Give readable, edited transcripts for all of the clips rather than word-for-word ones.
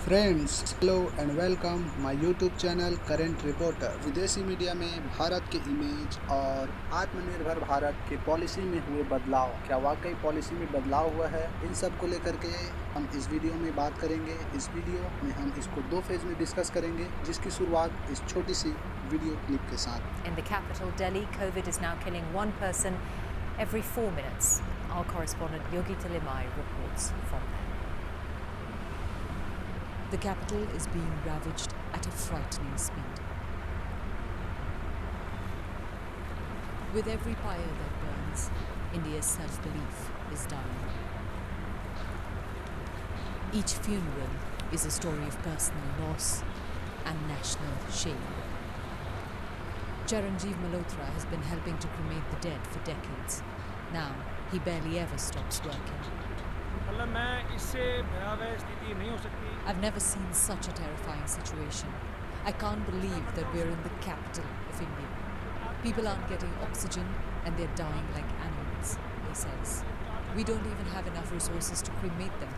Friends, hello and welcome my YouTube channel current reporter. विदेशी media में भारत के image और आत्मनिर्भर भारत के पॉलिसी में हुए बदलाव, क्या वाकई पॉलिसी में बदलाव हुआ है? इन सब को लेकर के हम इस वीडियो में बात करेंगे। इस वीडियो में हम इसको दो फेज में डिस्कस करेंगे, जिसकी शुरुआत इस छोटी सी वीडियो क्लिप के साथ। In the capital, Delhi, COVID is now killing one person every 4 minutes. Our correspondent Yogi Talimai reports from there. The capital is being ravaged at a frightening speed. With every pyre that burns, India's self-belief is dying. Each funeral is a story of personal loss and national shame. Charanjeev Malhotra has been helping to cremate the dead for decades. Now, he barely ever stops working. मतलब मैं इससे भयावह स्थिति नहीं हो सकती। I've never seen such a terrifying situation. I can't believe that we're in the capital of India. People aren't getting oxygen and they're dying like animals, he says. We don't even have enough resources to cremate them.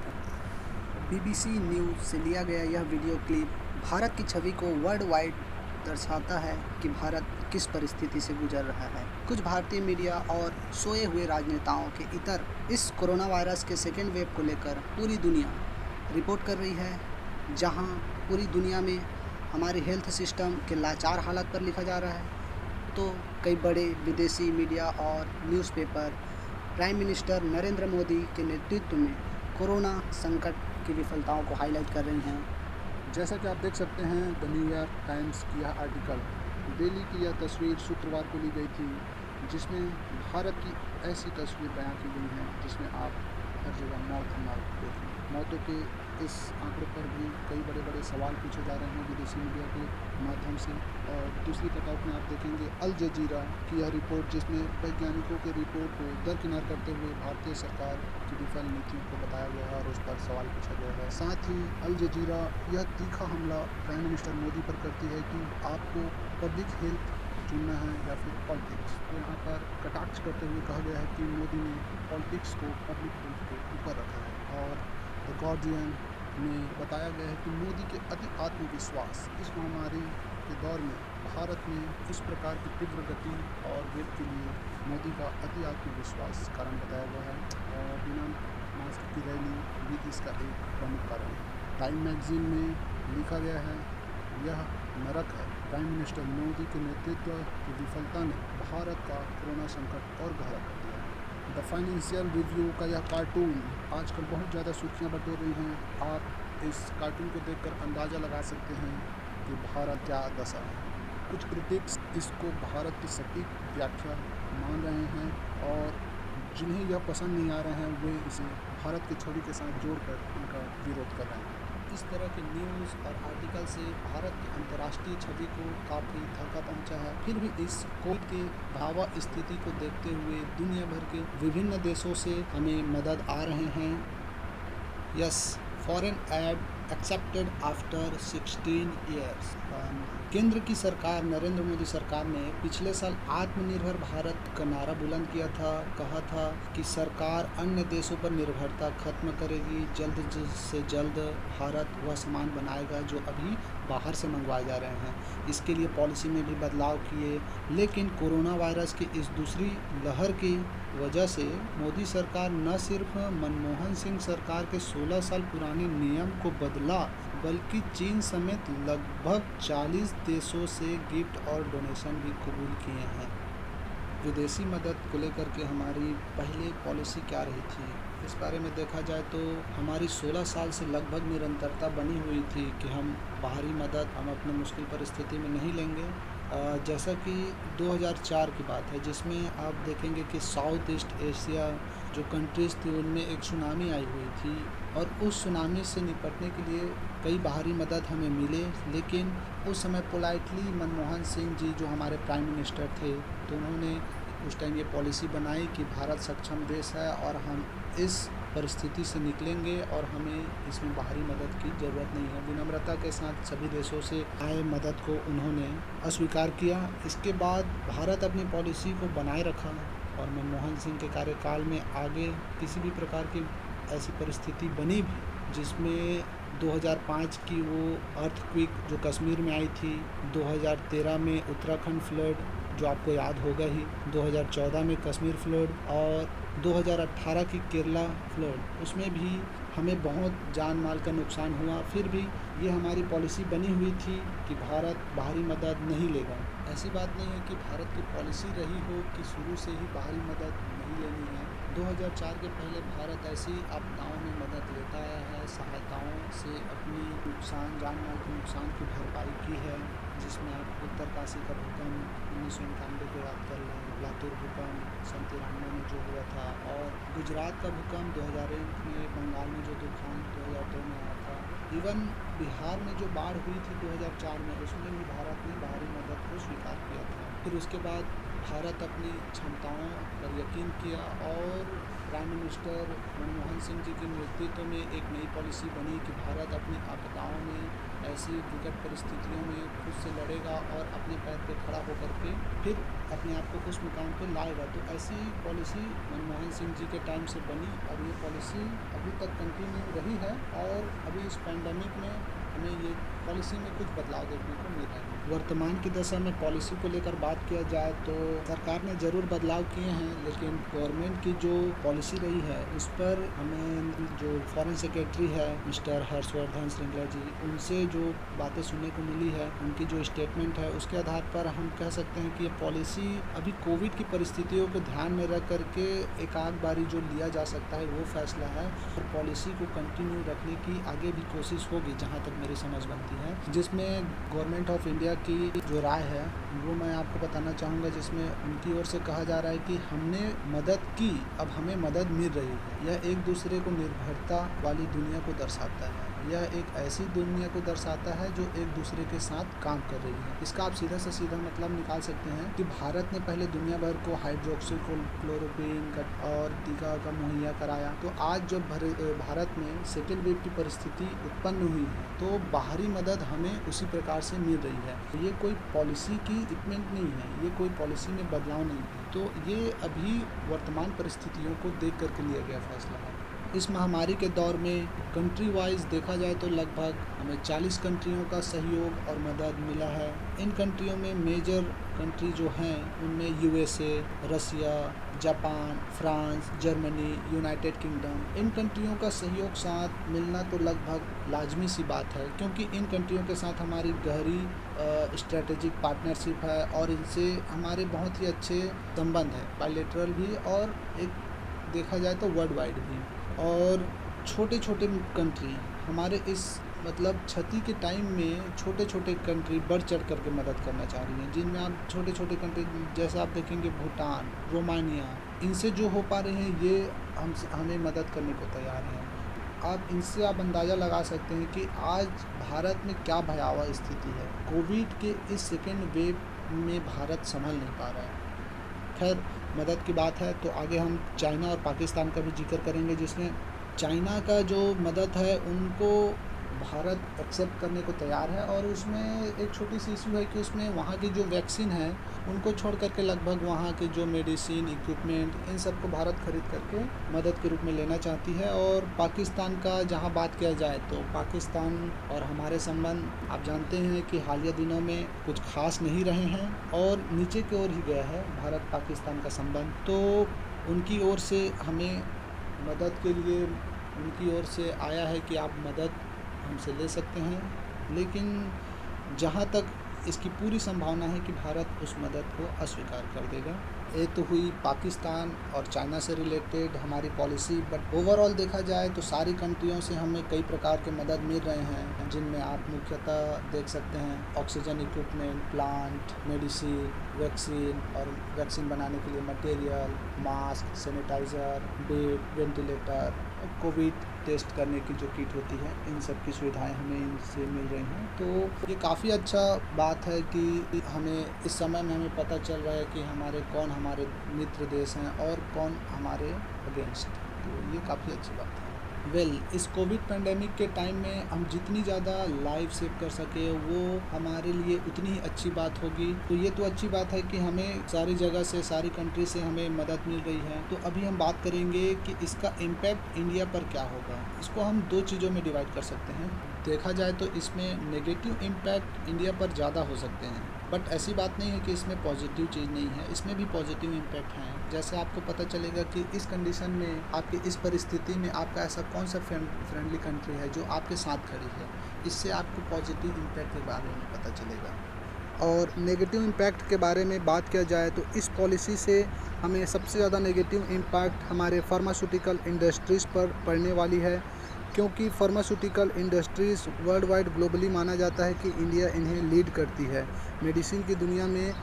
BBC news से लिया गया यह video clip Bharat की छवि को world wide दर्शाता है कि भारत किस परिस्थिति से गुजर रहा है। कुछ भारतीय मीडिया और सोए हुए राजनेताओं के इतर इस कोरोना वायरस के सेकेंड वेव को लेकर पूरी दुनिया रिपोर्ट कर रही है, जहां पूरी दुनिया में हमारी हेल्थ सिस्टम के लाचार हालत पर लिखा जा रहा है। तो कई बड़े विदेशी मीडिया और newspaper prime minister Narendra Modi के नेतृत्व में कोरोना संकट की विफलताओं को हाईलाइट कर रही हैं। जैसा कि आप देख सकते हैं, द न्यूयॉर्क टाइम्स की यह आर्टिकल, दिल्ली की यह तस्वीर शुक्रवार को ली गई थी, जिसमें भारत की ऐसी तस्वीर बयां की गई है जिसमें आप हर जगह मौत ही मौत देखें। मौतों के इस आंकड़े पर भी कई बड़े बड़े सवाल पूछे जा रहे हैं विदेशी मीडिया के माध्यम से। और दूसरी तरफ में आप देखेंगे अल जजीरा की यह रिपोर्ट, जिसमें वैज्ञानिकों के रिपोर्ट को दरकिनार करते हुए भारतीय सरकार की विफल नीतियों को बताया गया है और उस पर सवाल पूछा गया है। साथ ही अल जजीरा यह तीखा हमला प्राइम मिनिस्टर मोदी पर करती है कि आपको पब्लिक हेल्थ चुनना है या फिर पॉलिटिक्स। तो यहाँ पर कटाक्ष करते हुए कहा गया है कि मोदी ने पॉलिटिक्स को पब्लिक हेल्थ के ऊपर रखा है। और द गार्जियन में बताया गया है कि मोदी के अति आत्मविश्वास इस महामारी के दौर में भारत में इस प्रकार की तीव्र गति और वेग के लिए मोदी का अति आत्मविश्वास कारण बताया गया है। और बिना मास्क की रैली भी इसका एक प्रमुख कारण है। टाइम मैगजीन में लिखा गया है, यह नरक है। प्राइम मिनिस्टर मोदी के नेतृत्व की विफलता ने भारत का कोरोना संकट और गहरा कर दिया। द फाइनेंशियल रिव्यू का यह कार्टून आजकल बहुत ज़्यादा सुर्खियाँ बटोर रही हैं। आप इस कार्टून को देखकर अंदाज़ा लगा सकते हैं कि भारत क्या दशा है। कुछ क्रिटिक्स इसको भारत की सटीक व्याख्या मान रहे हैं और जिन्हें यह पसंद नहीं आ रहे हैं वे इसे भारत की छवि के साथ जोड़कर उनका विरोध कर रहे हैं। इस तरह के न्यूज़ और आर्टिकल से भारत की अंतर्राष्ट्रीय छवि को काफ़ी धक्का पहुंचा है। फिर भी इस कोविड के भयावह स्थिति को देखते हुए दुनिया भर के विभिन्न देशों से हमें मदद आ रहे हैं। Yes, foreign add accepted after 16 years. केंद्र की सरकार, नरेंद्र मोदी सरकार ने पिछले साल आत्मनिर्भर भारत का नारा बुलंद किया था। कहा था कि सरकार अन्य देशों पर निर्भरता खत्म करेगी, जल्द से जल्द भारत वह सामान बनाएगा जो अभी बाहर से मंगवाए जा रहे हैं। इसके लिए पॉलिसी में भी बदलाव किए, लेकिन कोरोना वायरस की इस दूसरी लहर की वजह से मोदी सरकार न सिर्फ मनमोहन सिंह सरकार के 16 साल पुराने नियम को बदला, बल्कि चीन समेत लगभग 40 देशों से गिफ्ट और डोनेशन भी कबूल किए हैं। विदेशी मदद को लेकर के हमारी पहले पॉलिसी क्या रही थी, इस बारे में देखा जाए तो हमारी 16 साल से लगभग निरंतरता बनी हुई थी कि हम बाहरी मदद हम अपने मुश्किल परिस्थिति में नहीं लेंगे। जैसा कि 2004 की बात है, जिसमें आप देखेंगे कि साउथ ईस्ट एशिया जो कंट्रीज़ थी उनमें एक सुनामी आई हुई थी और उस सुनामी से निपटने के लिए कई बाहरी मदद हमें मिले, लेकिन उस समय पोलाइटली मनमोहन सिंह जी जो हमारे प्राइम मिनिस्टर थे, तो उन्होंने उस टाइम ये पॉलिसी बनाई कि भारत सक्षम देश है और हम इस परिस्थिति से निकलेंगे और हमें इसमें बाहरी मदद की ज़रूरत नहीं है। विनम्रता के साथ सभी देशों से आए मदद को उन्होंने अस्वीकार किया। इसके बाद भारत अपनी पॉलिसी को बनाए रखा और मनमोहन सिंह के कार्यकाल में आगे किसी भी प्रकार की ऐसी परिस्थिति बनी भी जिसमें 2005 की वो अर्थक्वेक जो कश्मीर में आई थी, 2013 में उत्तराखंड फ्लड जो आपको याद होगा ही, 2014 में कश्मीर फ्लड और 2018 की केरला फ्लड, उसमें भी हमें बहुत जान माल का नुकसान हुआ। फिर भी ये हमारी पॉलिसी बनी हुई थी कि भारत बाहरी मदद नहीं लेगा। ऐसी बात नहीं है कि भारत की पॉलिसी रही हो कि शुरू से ही बाहरी मदद नहीं लेनी है। 2004 के पहले भारत ऐसी आपदाओं में मदद लेता आया है, सहायताओं से अपनी नुकसान जान माल के नुकसान की भरपाई की है, जिसमें आप उत्तरकाशी का भूकंप 1991 को याद कर लें, लातूर भूकंप 1993 में जो हुआ था, और गुजरात का भूकंप 2001 में, बंगाल में जो तूफान 2002 में आया था, इवन बिहार में जो बाढ़ हुई थी 2004 में, उसमें भी भारत ने बाहरी मदद को स्वीकार किया था। फिर उसके बाद भारत अपनी क्षमताओं पर यकीन किया और प्राइम मिनिस्टर मनमोहन सिंह जी के नेतृत्व में एक नई पॉलिसी बनी कि भारत अपनी आपदाओं में, ऐसी विकट परिस्थितियों में खुद से लड़ेगा और अपने पैर पे खड़ा होकर के फिर अपने आप को उस मुकाम पे लाएगा। तो ऐसी पॉलिसी मनमोहन सिंह जी के टाइम से बनी और ये पॉलिसी अभी तक कंटिन्यू रही है। और अभी इस पैंडेमिक में हमें ये पॉलिसी में कुछ बदलाव देखने को मिल रहा है। वर्तमान की दशा में पॉलिसी को लेकर बात किया जाए तो सरकार ने ज़रूर बदलाव किए हैं, लेकिन गवर्नमेंट की जो पॉलिसी रही है उस पर हमें जो फॉरेन सेक्रेटरी है मिस्टर हर्षवर्धन श्रृंगला जी, उनसे जो बातें सुनने को मिली है, उनकी जो स्टेटमेंट है, उसके आधार पर हम कह सकते हैं कि ये पॉलिसी अभी कोविड की परिस्थितियों को ध्यान में रख करके एक आध बारी जो लिया जा सकता है वो फैसला है, और पॉलिसी को कंटिन्यू रखने की आगे भी कोशिश होगी जहाँ तक मेरी समझ बनती है। जिसमें गवर्नमेंट ऑफ इंडिया की जो राय है वो मैं आपको बताना चाहूँगा, जिसमें उनकी ओर से कहा जा रहा है कि हमने मदद की, अब हमें मदद मिल रही है। यह एक दूसरे को निर्भरता वाली दुनिया को दर्शाता है। यह एक ऐसी दुनिया को दर्शाता है जो एक दूसरे के साथ काम कर रही है। इसका आप सीधा से सीधा मतलब निकाल सकते हैं कि भारत ने पहले दुनिया भर को हाइड्रोक्सी क्लोरोक्विन और टीका का मुहैया कराया, तो आज जब भारत में सेकेंड वेव की परिस्थिति उत्पन्न हुई है तो बाहरी मदद हमें उसी प्रकार से मिल रही है। ये कोई पॉलिसी की इक्विपमेंट नहीं है, ये कोई पॉलिसी में बदलाव नहीं है, तो ये अभी वर्तमान परिस्थितियों को देख करके लिया गया फैसला है। इस महामारी के दौर में कंट्री वाइज देखा जाए तो लगभग हमें 40 कंट्रियों का सहयोग और मदद मिला है। इन कंट्रियों में मेजर कंट्री जो हैं उनमें USA, Russia, Japan, France, Germany, United Kingdom, इन कंट्रियों का सहयोग साथ मिलना तो लगभग लाजमी सी बात है, क्योंकि इन कंट्रियों के साथ हमारी गहरी स्ट्रेटेजिक पार्टनरशिप है और इनसे हमारे बहुत ही अच्छे संबंध हैं, बायलैटरल भी और एक देखा जाए तो वर्ल्ड वाइड भी। और छोटे छोटे कंट्री हमारे इस मतलब क्षति के टाइम में छोटे छोटे कंट्री बढ़ चढ़ करके मदद करना चाह रही हैं, जिनमें आप छोटे छोटे कंट्री जैसे आप देखेंगे भूटान, रोमानिया, इनसे जो हो पा रहे हैं ये हमें मदद करने को तैयार हैं। आप इनसे आप अंदाज़ा लगा सकते हैं कि आज भारत में क्या भयावह स्थिति है। कोविड के इस सेकेंड वेव में भारत संभल नहीं पा रहा है। खैर मदद की बात है तो आगे हम चाइना और पाकिस्तान का भी जिक्र करेंगे, जिसमें चाइना का जो मदद है उनको भारत एक्सेप्ट करने को तैयार है, और उसमें एक छोटी सी इशू है कि उसमें वहाँ की जो वैक्सीन है उनको छोड़ करके लगभग वहाँ के जो मेडिसिन इक्विपमेंट इन सब को भारत खरीद करके मदद के रूप में लेना चाहती है। और पाकिस्तान का जहाँ बात किया जाए तो पाकिस्तान और हमारे संबंध आप जानते हैं कि हालिया दिनों में कुछ खास नहीं रहे हैं और नीचे की ओर ही गया है भारत पाकिस्तान का संबंध। तो उनकी ओर से हमें मदद के लिए उनकी ओर से आया है कि आप मदद हमसे ले सकते हैं, लेकिन जहाँ तक इसकी पूरी संभावना है कि भारत उस मदद को अस्वीकार कर देगा। ये तो हुई पाकिस्तान और चाइना से रिलेटेड हमारी पॉलिसी, बट ओवरऑल देखा जाए तो सारी कंट्रियों से हमें कई प्रकार के मदद मिल रहे हैं, जिनमें आप मुख्यतः देख सकते हैं oxygen equipment, plant, medicine, vaccine और वैक्सीन बनाने के लिए material, mask, sanitiser, bed, ventilator, Covid test करने की जो किट होती है, इन सब की सुविधाएं हमें इनसे मिल रही हैं। तो ये काफ़ी अच्छा बात है कि हमें इस समय में हमें पता चल रहा है कि हमारे मित्र देश हैं और कौन हमारे अगेंस्ट, तो ये काफ़ी अच्छी बात है। इस कोविड पेंडेमिक के टाइम में हम जितनी ज़्यादा लाइफ सेव कर सके वो हमारे लिए उतनी ही अच्छी बात होगी। तो ये तो अच्छी बात है कि हमें सारी जगह से, सारी कंट्री से हमें मदद मिल रही है। तो अभी हम बात करेंगे कि इसका इम्पैक्ट इंडिया पर क्या होगा। इसको हम दो चीज़ों में डिवाइड कर सकते हैं। देखा जाए तो इसमें नेगेटिव इम्पैक्ट इंडिया पर ज़्यादा हो सकते हैं, बट ऐसी बात नहीं है कि इसमें पॉजिटिव चीज़ नहीं है, इसमें भी पॉजिटिव इम्पैक्ट हैं। जैसे आपको पता चलेगा कि इस कंडीशन में, आपकी इस परिस्थिति में आपका ऐसा कौन सा फ्रेंडली कंट्री है जो आपके साथ खड़ी है। इससे आपको पॉजिटिव इम्पैक्ट के बारे में पता चलेगा। और नेगेटिव इम्पैक्ट के बारे में बात किया जाए तो इस पॉलिसी से हमें सबसे ज़्यादा नेगेटिव इम्पैक्ट हमारे फार्मास्यूटिकल इंडस्ट्रीज़ पर पड़ने वाली है, क्योंकि pharmaceutical industries world wide globally माना जाता है कि इंडिया इन्हें लीड करती है। मेडिसिन की दुनिया में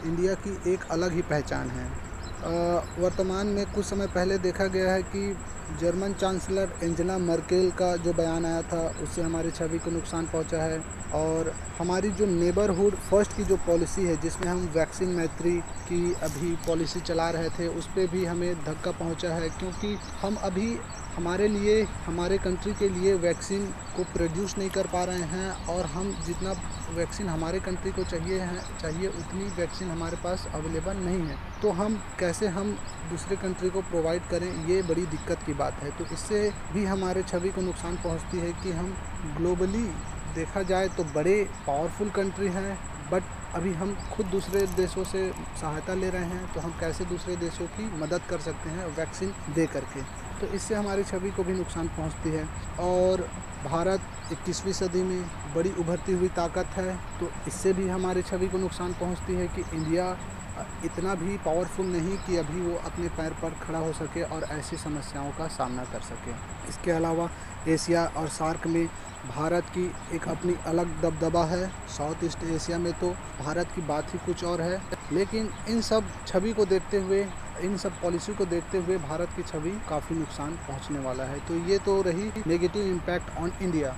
इंडिया की एक अलग ही पहचान है। वर्तमान में कुछ समय पहले देखा गया है कि जर्मन चांसलर एंजेला मर्केल का जो बयान आया था उससे हमारी छवि को नुकसान पहुंचा है। और हमारी जो नेबरहुड फर्स्ट की जो पॉलिसी है, जिसमें हम वैक्सीन मैत्री की अभी पॉलिसी चला रहे थे, उस पर भी हमें धक्का पहुंचा है, क्योंकि हम अभी हमारे लिए, हमारे कंट्री के लिए वैक्सीन को प्रोड्यूस नहीं कर पा रहे हैं। और हम जितना वैक्सीन हमारे कंट्री को चाहिए उतनी वैक्सीन हमारे पास अवेलेबल नहीं है। तो हम कैसे दूसरे कंट्री को प्रोवाइड करें, ये बड़ी दिक्कत की बात है। तो इससे भी हमारे छवि को नुकसान पहुंचती है कि हम ग्लोबली देखा जाए तो बड़े पावरफुल कंट्री हैं, बट अभी हम खुद दूसरे देशों से सहायता ले रहे हैं। तो हम कैसे दूसरे देशों की मदद कर सकते हैं वैक्सीन दे करके। तो इससे हमारी छवि को भी नुकसान पहुंचती है। और भारत 21वीं सदी में बड़ी उभरती हुई ताकत है, तो इससे भी हमारी छवि को नुकसान पहुंचती है कि इंडिया इतना भी पावरफुल नहीं कि अभी वो अपने पैर पर खड़ा हो सके और ऐसी समस्याओं का सामना कर सके। इसके अलावा एशिया और सार्क में भारत की एक अपनी अलग दबदबा है। साउथ ईस्ट एशिया में तो भारत की बात ही कुछ और है। लेकिन इन सब छवि को देखते हुए, इन सब पॉलिसी को देखते हुए भारत की छवि काफ़ी नुकसान पहुंचने वाला है। तो ये तो रही नेगेटिव इम्पैक्ट ऑन इंडिया।